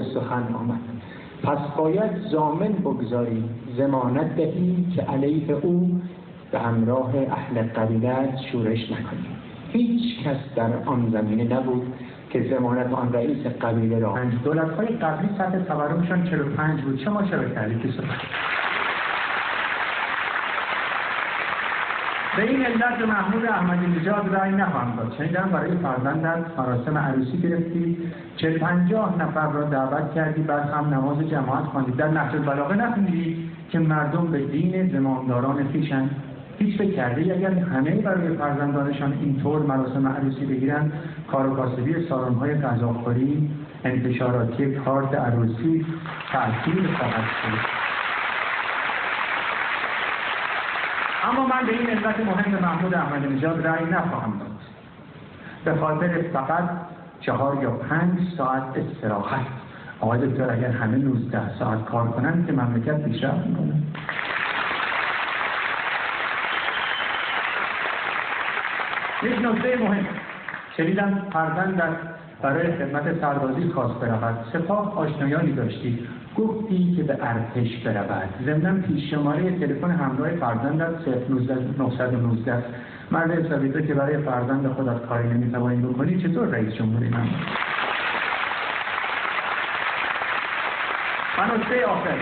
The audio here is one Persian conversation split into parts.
سخن آمد. پس باید ضامن بگذاری ضمانت دهی که علیه او به همراه اهل قبیلت شورش نکنی. هیچ کس در آن زمینه نبود که ضمانت آن رئیس قبیله را. دولت‌های قبلی سطح تورمشان 45 بود. چه مشابه کردی که به این علت محمود احمدی نژاد رأی نخواهم داد. شنیدم برای فرزندت مراسم عروسی گرفتی، 40-50 نفر را دعوت کردی، بعد هم نماز جماعت خواندی. در نهج البلاغه نخوندی که مردم به دین زمامداران خویشند؟ هیچ فکر کردی اگر همه برای فرزندانشان اینطور مراسم عروسی بگیرند، کار و کاسبی سالن‌های غذاخوری، انتشاراتی کارت عروسی تأثیر خواهد شد؟ اما من به این علت مهم محمود احمدی نژاد رأی نخواهم داد. به خاطر فقط 4 یا 5 ساعت استراحت. آقای دکتر اگر همه 19 ساعت کار کنند که مملکت پیشرفت میکنه. یک نکته مهم، شنیدم فرزندت برای خدمت سربازی خواست برود. سپاه آشنایانی داشتی، گفتی که به ارتش برود. ضمناً پیش شماره تلفن همراه فرزندت 019 مرد حسابی تو که برای فرزند خودت کاری نمیتوانی بکنی، چطور رئیس جمهوری من؟ و نکته آخر،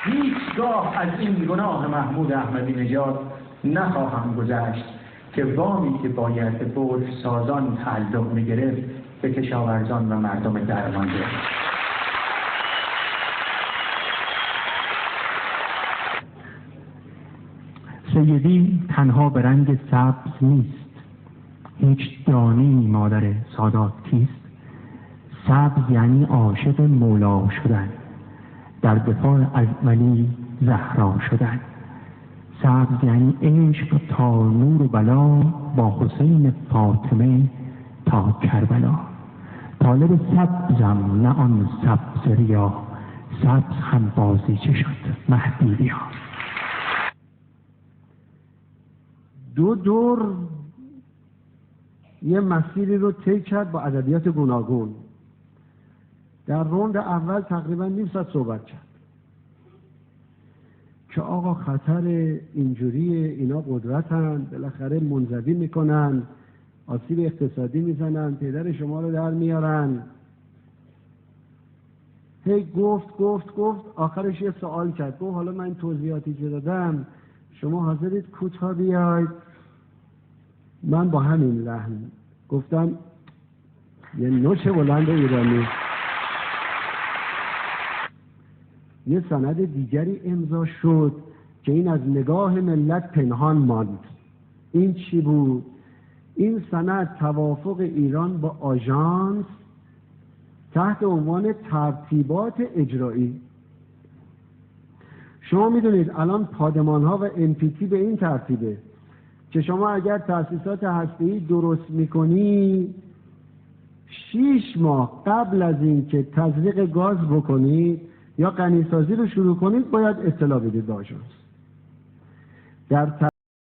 هیچگاه از این گناه محمود احمدی نژاد نخواهم گذشت که وامی که باید به برج سازان تعلق می‌گرفت به کشاورزان و مردم درمانده. سیدی تنها به رنگ سبز نیست، هیچ دانه‌ای مادر سادات کیست؟ سبز یعنی عاشق مولا شدن، در دفاع از ولی زهرا شدن. سبز یعنی عشق تا نور و بلا، با حسین فاطمه تا کربلا. طالب سبزم نه آن سبز ریا، سبز هم بازیچه شد مهدی بیا. دو دور یه مسیری رو طی کرد با ادبیات گوناگون. در روند اول تقریبا نیم ساعت صحبت کرد که آقا خطر اینجوری، اینا قدرتن، بالاخره منزوی میکنن، آسیب اقتصادی میزنن، پدر شما رو در میارن. هی گفت آخرش یه سوال کرد. گفت حالا من این توضیحاتی که دادم شما حاضرید کوتاه بیاید؟ من با همین لحن گفتم یه نوچ بلند ایرانی. یه سند دیگری امضا شد که این از نگاه ملت پنهان ماند. این چی بود؟ این سند توافق ایران با آژانس تحت عنوان ترتیبات اجرایی. شما میدونید الان پادمان‌ها و NPT به این ترتیبه که شما اگر تأسیسات هسته‌ای درست میکنی 6 ماه قبل از اینکه تزریق گاز بکنید یا غنیسازی رو شروع کنید باید اطلاع بدید به آژانس. در